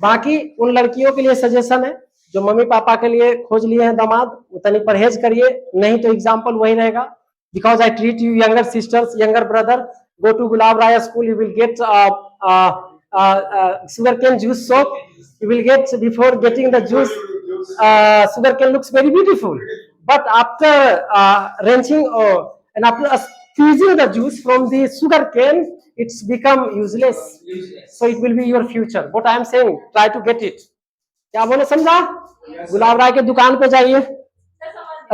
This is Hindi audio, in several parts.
बाकी उन लड़कियों के लिए सजेशन है जो मम्मी पापा के लिए खोज लिए हैं दामाद, उतनी परहेज करिए, नहीं तो एग्जाम्पल वही रहेगा। Because I treat you younger sisters, younger brother, go to Gulab Rai school, you will get sugarcane juice soap, you will get before getting the juice, sugarcane looks very beautiful, but after rinsing and after squeezing the juice from the sugarcane, it's become useless, so it will be your future. What I am saying, try to get it. क्या बोले, समझा? गुलाब राय के दुकान पे जाइए,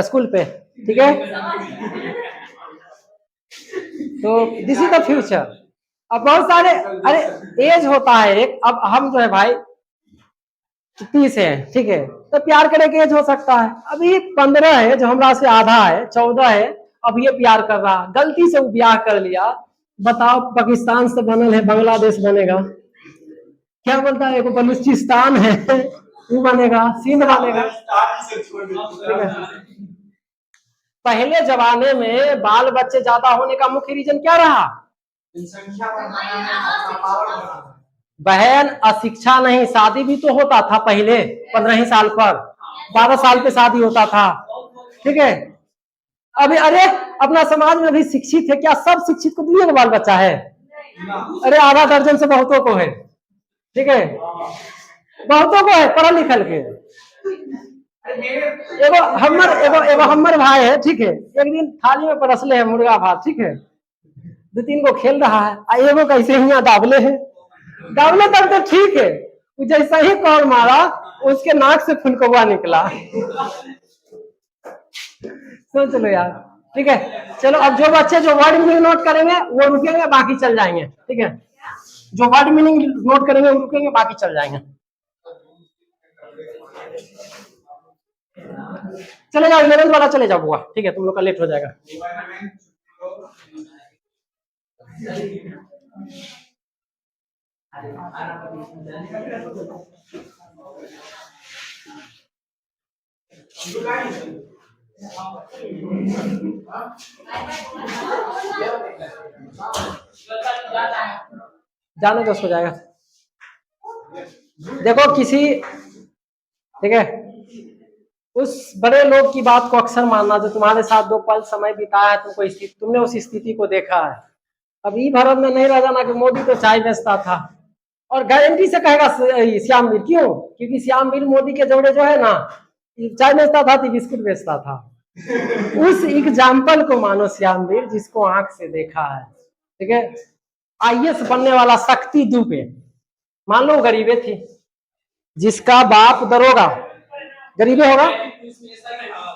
स्कूल पे, ठीक है? तो दिस इज द फ्यूचर। अब बहुत सारे, अरे एज होता है एक, अब हम जो है भाई 30 है, ठीक है, तो प्यार करने की एज हो सकता है। अभी 15 है जो हमरा से आधा है, 14 है, अब ये प्यार कर रहा, गलती से वो ब्याह कर लिया, बताओ पाकिस्तान से बनल है बांग्लादेश बनेगा? क्या बोलता है, बलूचिस्तान है वो बनेगा, सिंध बनेगा। पहले जमाने में बाल बच्चे ज्यादा होने का मुख्य रीजन क्या रहा? बहन, अशिक्षा नहीं, शादी भी तो होता था पहले 15 साल पर, 12 साल पे शादी होता था, ठीक है? अभी अरे अपना समाज में भी शिक्षित है क्या? सब शिक्षित को दुनिया का बाल बच्चा है? अरे आधा दर्जन से बहुतों को है, ठीक है, बहुतों को है पढ़ा लिखल के। एगो हमर भाई है, ठीक है, एक दिन थाली में परसले है मुर्गा भात, ठीक है, 2-3 को खेल रहा है, एगो कैसे ही दावले है, दावले तक तो ठीक है, जैसा ही कौर मारा उसके नाक से फुलकौआ निकला। सोच लो यार, ठीक है? चलो अब जो बच्चे जो वर्ड मीनिंग नोट करेंगे वो रुकेंगे, बाकी चल जाएंगे, ठीक है? जो वर्ड मीनिंग नोट करेंगे वो रुकेंगे, बाकी चल जाएंगे। चले जाओ 11th वाला, चले जाओ बुआ, ठीक है, तुम लोग का लेट हो जाएगा। जाने दो, सो जाएगा। देखो किसी, ठीक है, उस बड़े लोग की बात को अक्सर मानना जो तुम्हारे साथ 2 पल समय बिताया है, तुमने उस स्थिति को देखा है। अब ई भारत में नहीं रह जाना कि मोदी तो चाय बेचता था, और गारंटी से कहेगा श्याम वीर, क्यों? क्योंकि श्याम वीर मोदी के जोड़े जो है ना, चाय बेचता था तो बिस्कुट बेचता था। उस एग्जाम्पल को मानो श्याम वीर, जिसको आंख से देखा है, ठीक है? आईएएस बनने वाला शक्ति दुबे, मान लो गरीबे थी, जिसका बाप दरोगा, गरीबे होगा,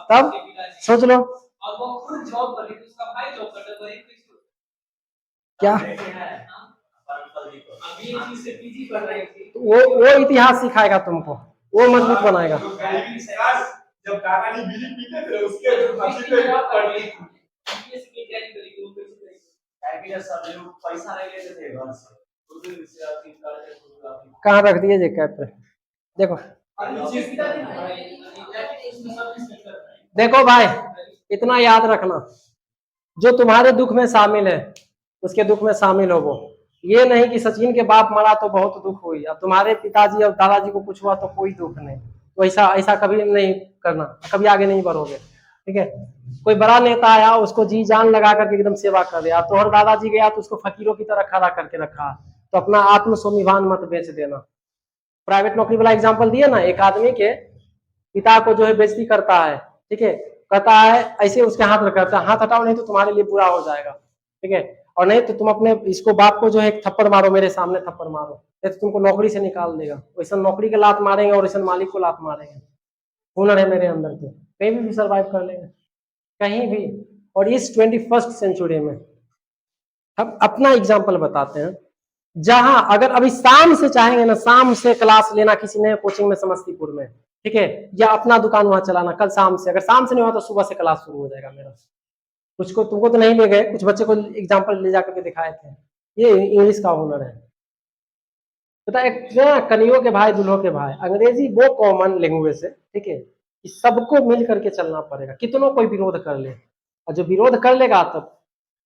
तब सोच लो क्या वो इतिहास सिखाएगा तुमको, वो मजबूत बनाएगा। जब काका जी बीड़ी पीते थे उसके पैसा नहीं लेते थे घर से, कहाँ रख दिए जे कैप पे? देखो देखो भाई, इतना याद रखना, जो तुम्हारे दुख में शामिल है उसके दुख में शामिल हो वो। ये नहीं कि सचिन के बाप मरा तो बहुत दुख हुई, अब तुम्हारे पिताजी और दादाजी को कुछ हुआ तो कोई दुख नहीं, तो ऐसा कभी नहीं करना, कभी आगे नहीं बढ़ोगे, ठीक है? कोई बड़ा नेता आया, उसको जी जान लगा करके एकदम सेवा कर दिया, तो और दादाजी गया तो उसको फकीरों की तरह खड़ा करके रखा, तो अपना आत्म स्वाभिमान मत बेच देना। प्राइवेट नौकरी वाला एग्जाम्पल दिए ना, एक आदमी के पिता को जो है बेइज्जती करता है, ठीक है, कहता है ऐसे उसके हाथ रखता है, हाथ हटाओ नहीं तो तुम्हारे लिए बुरा हो जाएगा, ठीक है? और नहीं तो तुम अपने इसको बाप को जो है एक थप्पड़ मारो, मेरे सामने थप्पड़ मारो, नहीं तो तुमको नौकरी से निकाल देगा। वैसा नौकरी के लात मारेंगे और वैसा मालिक को लात मारेंगे। हुनर है मेरे अंदर, तो कहीं भी सर्वाइव कर लेंगे, कहीं भी। और इस 21st सेंचुरी में हम अपना एग्जाम्पल बताते हैं, जहां अगर अभी शाम से चाहेंगे ना, शाम से क्लास लेना किसी नए कोचिंग में समस्तीपुर में, ठीक है, या अपना दुकान वहां चलाना कल शाम से, अगर शाम से नहीं हुआ तो सुबह से क्लास शुरू हो जाएगा मेरा। कुछ को तुमको तो नहीं ले गए, कुछ बच्चे को एग्जाम्पल ले जाकर के दिखाए थे, ये इंग्लिश का हुनर है। पता है कनियों के भाई दुल्हों के भाई, अंग्रेजी वो कॉमन लैंग्वेज है, ठीक है, कि सबको मिल करके चलना पड़ेगा, कितनों कोई विरोध कर ले, और जो विरोध कर लेगा तब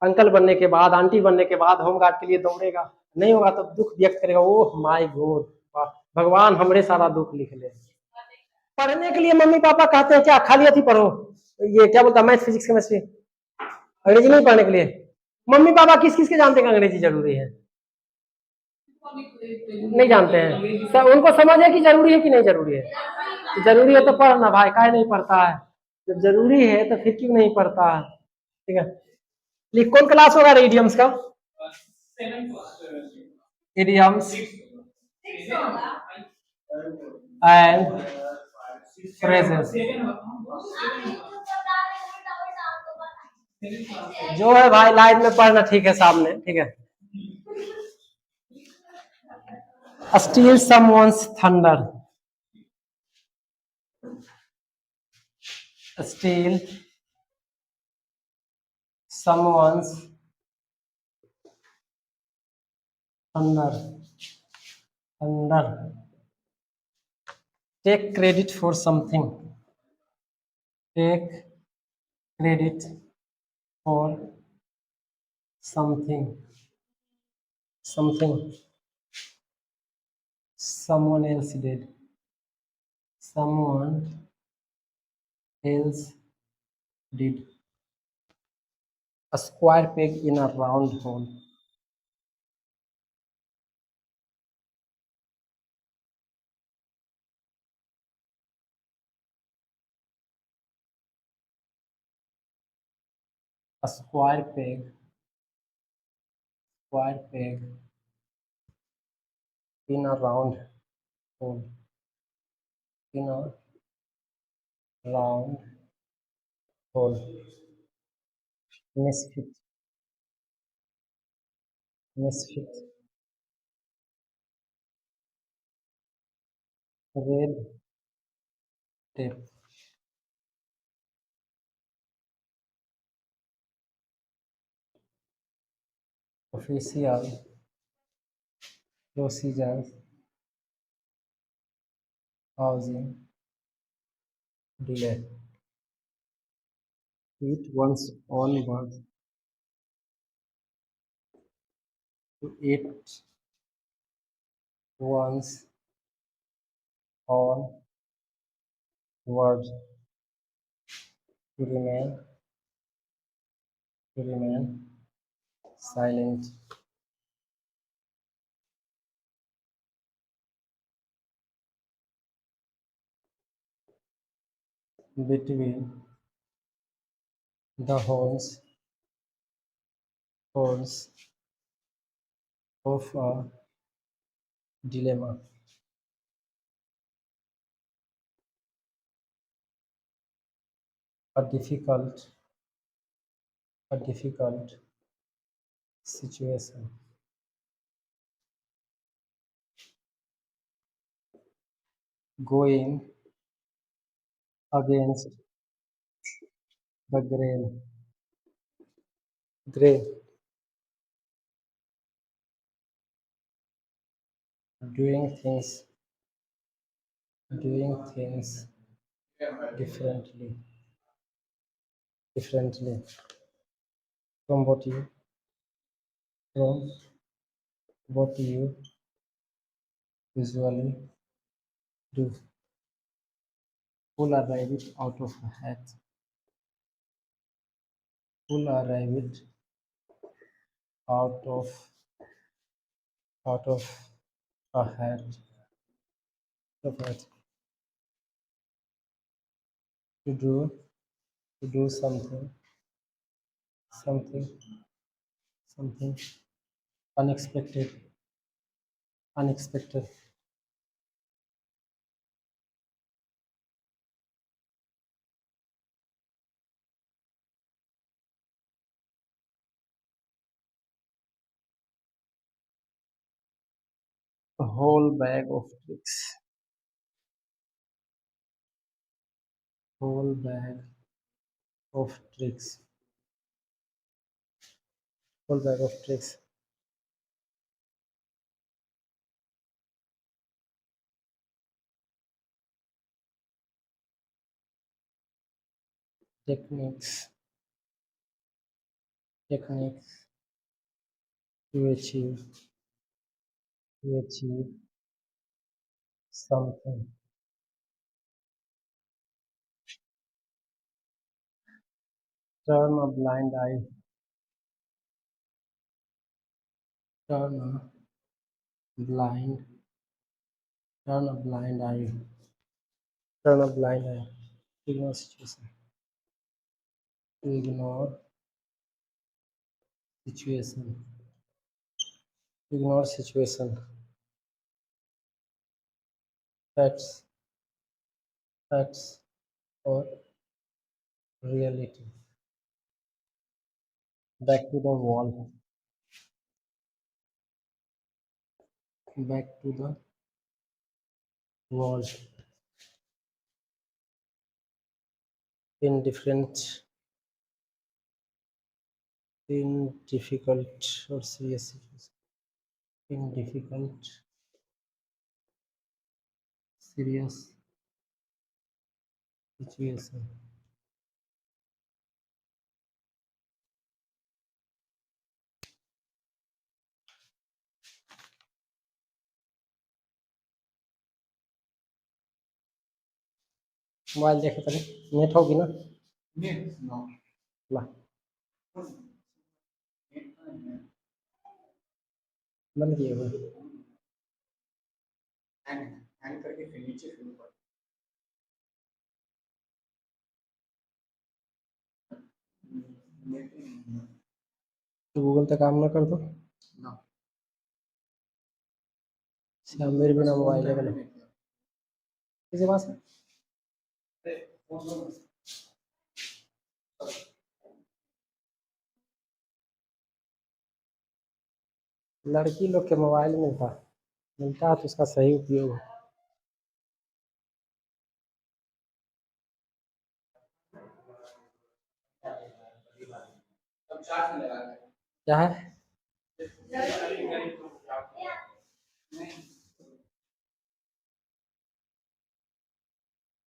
अंकल बनने के बाद, आंटी बनने के बाद होमगार्ड के लिए दौड़ेगा, नहीं होगा तब दुख व्यक्त करेगा, ओह माय गॉड वाह, भगवान हमरे सारा दुख लिख ले। पढ़ने के लिए मम्मी पापा कहते हैं क्या, खाली अथी पढ़ो, ये क्या बोलता है, मैथ फिजिक्स केमिस्ट्री, अंग्रेजी नहीं पढ़ने के लिए? मम्मी पापा किस किस के जानते हैं कि अंग्रेजी जरूरी है? नहीं जानते हैं, सब उनको समझ है कि जरूरी है कि नहीं जरूरी है? तो जरूरी है तो पढ़ना भाई, काहे नहीं पढ़ता है? जब जरूरी है तो फिर क्यों नहीं पढ़ता है? ठीक है, ये कौन क्लास होगा इडियम्स का? इडियम्स एंड फ्रेजेस, जो है भाई लाइन में पढ़ना, ठीक है, सामने, ठीक है। Steal someone's thunder. Steal someone's thunder. Thunder. Take credit for something. Take credit for something. Something someone else did. Someone else did. A square peg in a round hole. A square peg in a round hole. In a round hole. Misfit. Misfit. Red tape. Official procedures. Housing delay. Eat one's own words. To eat one's own words. To remain silent. Between the horns of a dilemma. A difficult situation. Going against the grain. Doing things differently. From from what you usually do. Pull a rabbit out of a hat. Pull a rabbit out of out of a hat. Of hat. To do something something unexpected. A whole bag of tricks. Whole bag of tricks. Whole bag of tricks. Techniques to achieve something, turn a blind eye, turn a blind, turn a blind eye, turn a blind eye, ignore situation, ignore situation, ignore situation, facts, facts or reality, back to the wall, back to the wall, indifferent, in difficult or serious situation, in difficult, serious situation, mobile देखे पहले, नेट होगी ना, ला बंद किए हुए, तो गूगल पे काम ना कर दो, श्याम मेरे बिना मोबाइल है बोलो, किसी पास है? लड़की लोग के मोबाइल मिलता मिलता तो उसका सही उपयोग हो। क्या है?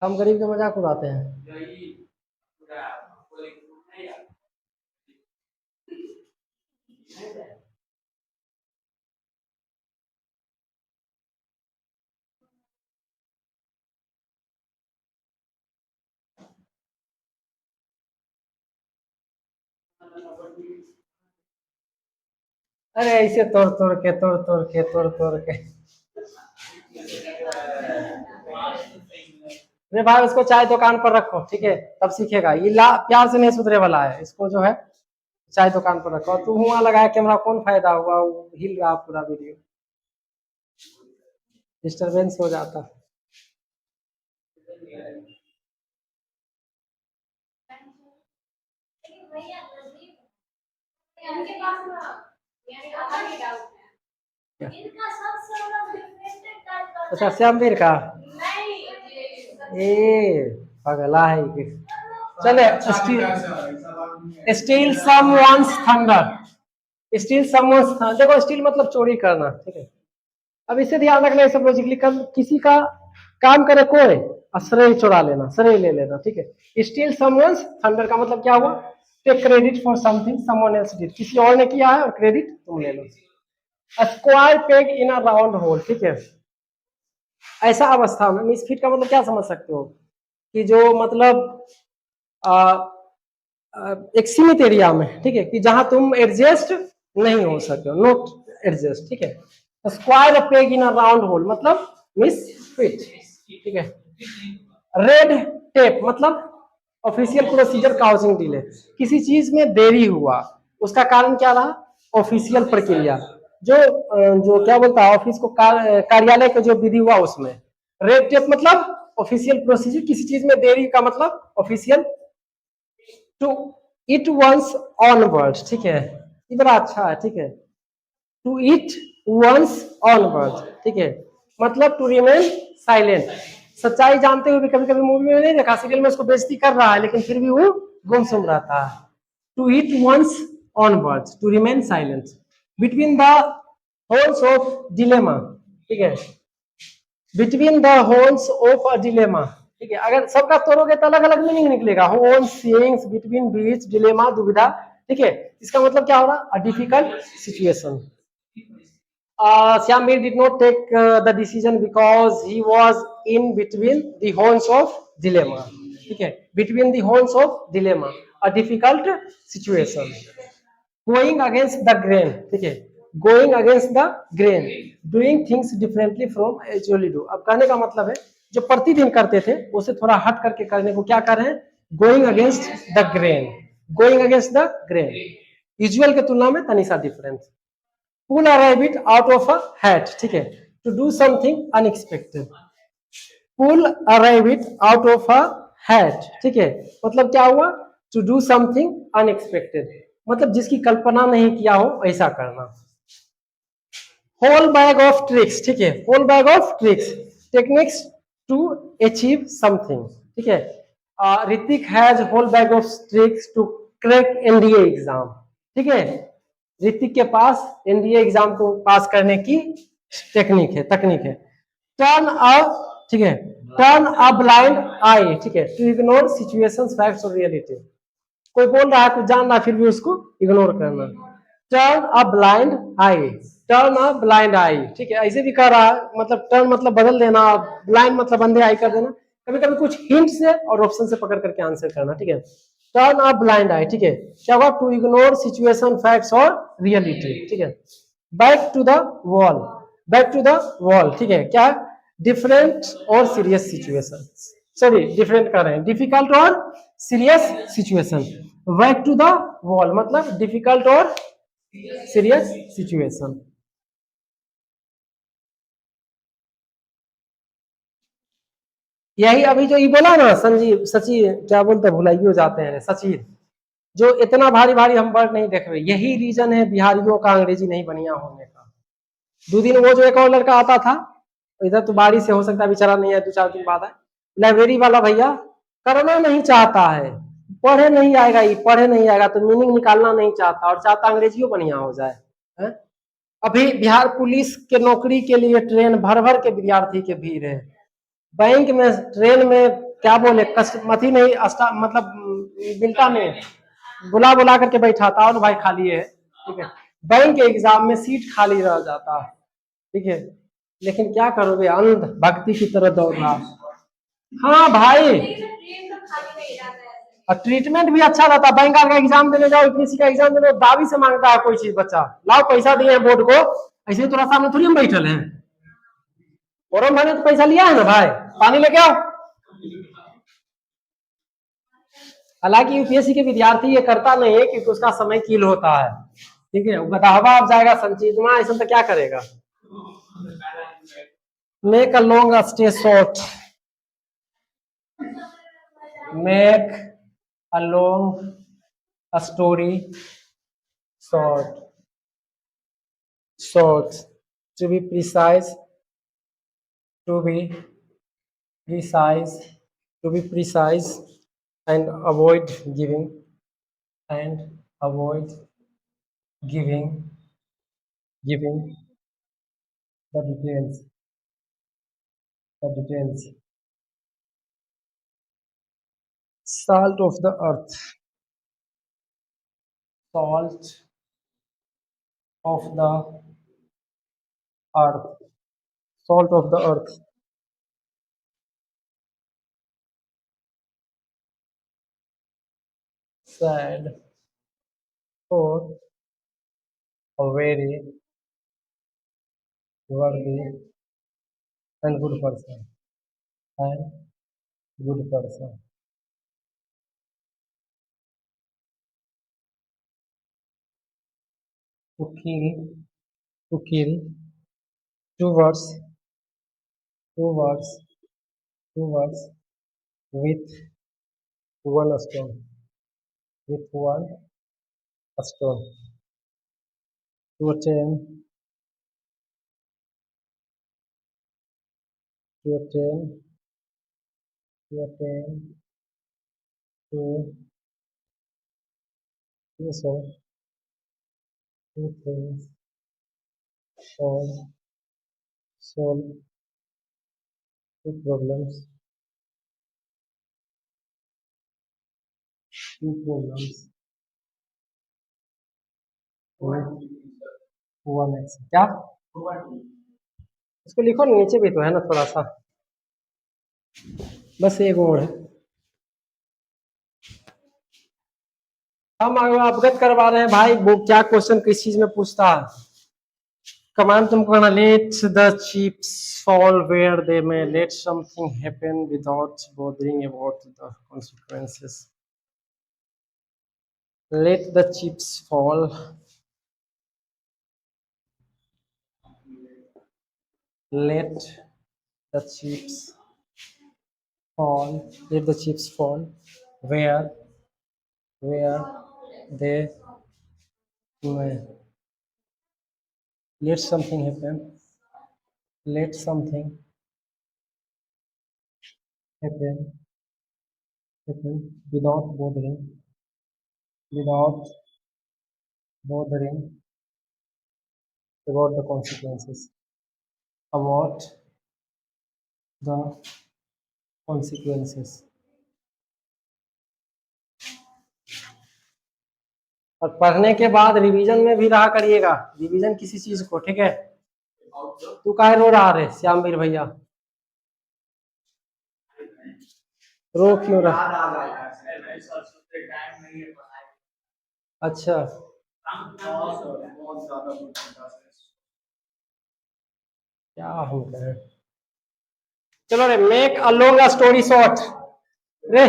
हम गरीब के मजाक उड़ाते हैं। अरे ऐसे तोड़ तोड़ के तोड़ तोड़ के तोड़ तोड़ के, अरे भाई उसको चाय दुकान पर रखो, ठीक है, तब सीखेगा। ये प्यार से नहीं सुधरे वाला है, इसको जो है चाय दुकान पर रखो। तू वहां लगाया कैमरा, कौन फायदा हुआ, हिल रहा पूरा वीडियो, डिस्टरबेंस हो जाता। अच्छा श्यामवीर का, ए पगला है ये। चले, steel someone's thunder, steel someone's, देखो स्टील मतलब चोरी करना, ठीक है। अब इसे ध्यान रखना, सब लॉजिकली किसी का काम करे कोई, श्रेय चुरा लेना, श्रेय ले लेना, ठीक है। स्टील समवन्स थंडर का मतलब क्या हुआ? Take credit for something someone else did, किसी और ने किया है और क्रेडिट तुम ले लो। Square peg in a round hole, ठीक है। ऐसा अवस्था में मिसफिट का मतलब क्या समझ सकते हो कि जो मतलब एक सीमित एरिया में, ठीक है, कि जहां तुम एडजस्ट नहीं हो सकते हो, नॉट एडजस्ट, ठीक है। Square peg in a round whole मतलब मिसफिट, ठीक है। रेड टेप मतलब ऑफिशियल प्रोसीजर काउजिंग डिले, किसी चीज में देरी हुआ, उसका कारण क्या रहा? ऑफिशियल प्रक्रिया, जो क्या बोलता है, ऑफिस को कार्यालय का जो विधि हुआ उसमें। रेड टेप मतलब ऑफिशियल प्रोसीजर, किसी चीज में देरी का मतलब official. To eat one's own word, ठीक है, ये बड़ा अच्छा है, ठीक है। टू इट वंस ऑनवर्ड, ठीक है, मतलब टू रिमेन साइलेंट। सच्चाई जानते हुए भी कभी कभी मूवी में नहीं देखा, सीरियल में उसको बेइज्जती कर रहा है लेकिन फिर भी वो गुमसुम रहता है। To eat one's own word, to remain silent, between the horns of dilemma, ठीक है, between the horns of a dilemma, ठीक है। अगर सबका तोड़ोगे तो अलग अलग मीनिंग निकलेगा, होल्स, सीइंग्स, बिटवीन, बीच, डिलेमा, दुविधा, ठीक है। इसका मतलब क्या हो रहा? A difficult situation, Shyamir did not take the decision because he was in between the horns of dilemma. ठीक है, between the horns of dilemma, a difficult situation. Going against the grain, ठीक है, going against the grain, doing things differently from usually do. अब कहने का मतलब है जो प्रतिदिन करते थे उसे थोड़ा हट करके करने को क्या कर रहे हैं, going against the grain, going against the grain, usual के तुलना में तनिसा different. pull a rabbit out of a hat, ठीक है, to do something unexpected. pull a rabbit out of a hat, ठीक है, मतलब क्या हुआ, to do something unexpected, मतलब जिसकी कल्पना नहीं किया हो ऐसा करना. whole bag of tricks, ठीक है, whole bag of tricks, techniques to achieve something, ठीक है. Hrithik has whole bag of tricks to crack NDA exam, ठीक है, ऋतिक के पास एनडीए एग्जाम को पास करने की तकनीक है. टर्न अ, ठीक है, टर्न अ ब्लाइंड आई, ठीक है, टू इग्नोर सिचुएशंस, फैक्ट्स और रियलिटी. कोई बोल रहा है कुछ जान रहा है फिर भी उसको इग्नोर करना. Turn a blind eye, turn a blind eye, ठीक है, ऐसे भी कर रहा है, मतलब टर्न मतलब बदल देना, ब्लाइंड मतलब अंधे आई कर देना. कभी कभी कुछ हिंट से और ऑप्शन से पकड़ करके आंसर करना, ठीक है. टर्न अ ब्लाइंड आई, ठीक है, क्या हुआ, टू इग्नोर सिचुएशन, फैक्ट्स और रियलिटी, ठीक है. Back to the wall, back to the wall, ठीक है, क्या, डिफरेंट और सीरियस सिचुएशन, सॉरी डिफरेंट कर रहे हैं, डिफिकल्ट और serious situation. Back to the wall मतलब डिफिकल्ट और सीरियस सिचुएशन. यही अभी जो ये बोला ना संजीव, सचिन क्या बोलते हैं, भुलाइयो जाते हैं, सचिन, जो इतना भारी भारी हम वर्ड नहीं देख रहे, यही रीजन है बिहारियों का अंग्रेजी नहीं बढ़िया होने का. 2 दिन वो जो एक और लड़का आता था, इधर तो बारिश से हो सकता है बेचारा नहीं है, 2-4 दिन बाद है, लाइब्रेरी वाला भैया करना नहीं चाहता है, पढ़े नहीं आएगा, ये पढ़े नहीं आएगा तो मीनिंग निकालना नहीं चाहता, और चाहता अंग्रेजियों बढ़िया हो जाए है? अभी बिहार पुलिस के नौकरी के लिए ट्रेन भर भर के विद्यार्थी के भीड़ है. बैंक में ट्रेन में क्या बोले मथी नहीं मतलब मिलता नहीं, बुला बुला करके बैठाता, और भाई खाली है, ठीक है, बैंक के एग्जाम में सीट खाली रह जाता, ठीक है, लेकिन क्या करोगे, अंध भक्ति की तरह दौड़ रहा. हाँ भाई, और ट्रीटमेंट भी अच्छा रहता. बैंक का एग्जाम देने जाओ, यूपीएससी का एग्जाम देने, दावी से मांगता है कोई चीज, बच्चा लाओ पैसा दिए बोर्ड को, ऐसे थोड़ा सामने थोड़ी हम बैठल हैं, और मैंने तो पैसा लिया है ना भाई, पानी लेके आओ. हालांकि यूपीएससी के विद्यार्थी ये करता नहीं है क्योंकि उसका समय कील होता है, ठीक है, गदाहवा अब जाएगा संचित ऐसा तो क्या करेगा. Make a long stay short, make a long story short, short, to be precise, to be precise, to be precise, and avoid giving, and avoid giving the details, the details. Salt of the earth, salt of the earth, salt of the earth. Sad for a very worthy and good person, and good person. To kill, to kill. Two words, two words, two words with one stone, with one stone. To attain, to attain, to attain, to, solve two things, solve, solve two problems, with one action. क्या इसको लिखो ना, नीचे भी तो है ना थोड़ा सा, बस एक और है। हम अवगत करवा रहे हैं भाई, वो क्या क्वेश्चन किस चीज में पूछता है। कमांड तुमको करना, let the chips fall where they may, let something happen without bothering about the consequences. Let the chips fall, let the chips fall, let the chips fall where they may, let something happen, let something happen without bothering about the consequences, about the consequences। और पढ़ने के बाद रिवीजन में भी रहा करिएगा, रिवीजन किसी चीज को, ठीक है। तू काहे रो रहा रे श्यामवीर भैया, रो क्यों रहा? अच्छा, क्या हो गए, चलो रे, make a long story short. रे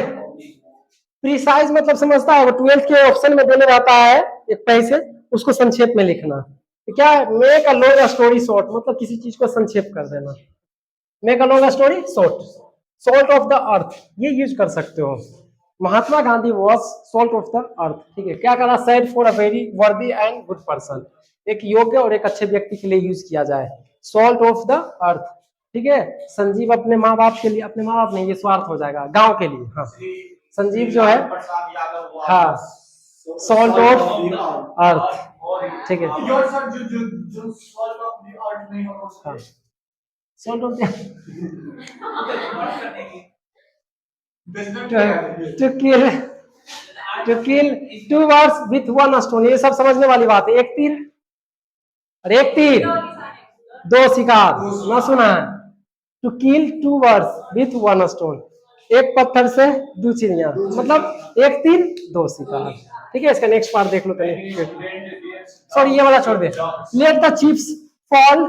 प्रिसाइज मतलब समझता है, वो 12th के ऑप्शन में देने रहता है एक पैसे, उसको संक्षेप में लिखना। तो क्या है, make a long story short मतलब किसी चीज को संक्षेप कर देना। Make a long story short, salt of the earth ये यूज कर सकते हो। Mahatma Gandhi was salt of the earth, ठीक है। क्या करा, said for a very worthy and good person, एक योग्य और एक अच्छे व्यक्ति के लिए यूज किया जाए, सॉल्ट ऑफ द अर्थ, ठीक है। संजीव अपने माँ बाप के लिए, अपने माँ बाप नहीं, ये स्वार्थ हो जाएगा, गांव के लिए। हाँ, संजीव जो है, हाँ, सॉल्ट ऑफ अर्थ, ठीक है। हाँ, salt of to kill, to kill two birds with one stone, ये सब समझने वाली बात है। एक तीर, अरे एक तीर दो शिकार, ना सुना है। To kill two birds with one stone, एक पत्थर से दो चिड़िया, मतलब एक तीर दो शिकार, ठीक है। इसका नेक्स्ट पार्ट देख लो, सॉरी ये वाला छोड़ दे। Let the chips fall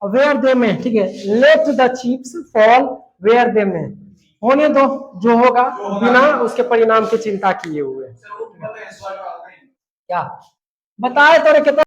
where they may, ठीक है। Let the chips fall where they may, होने दो जो होगा, बिना उसके परिणाम की चिंता किए हुए। क्या बताए तो कितना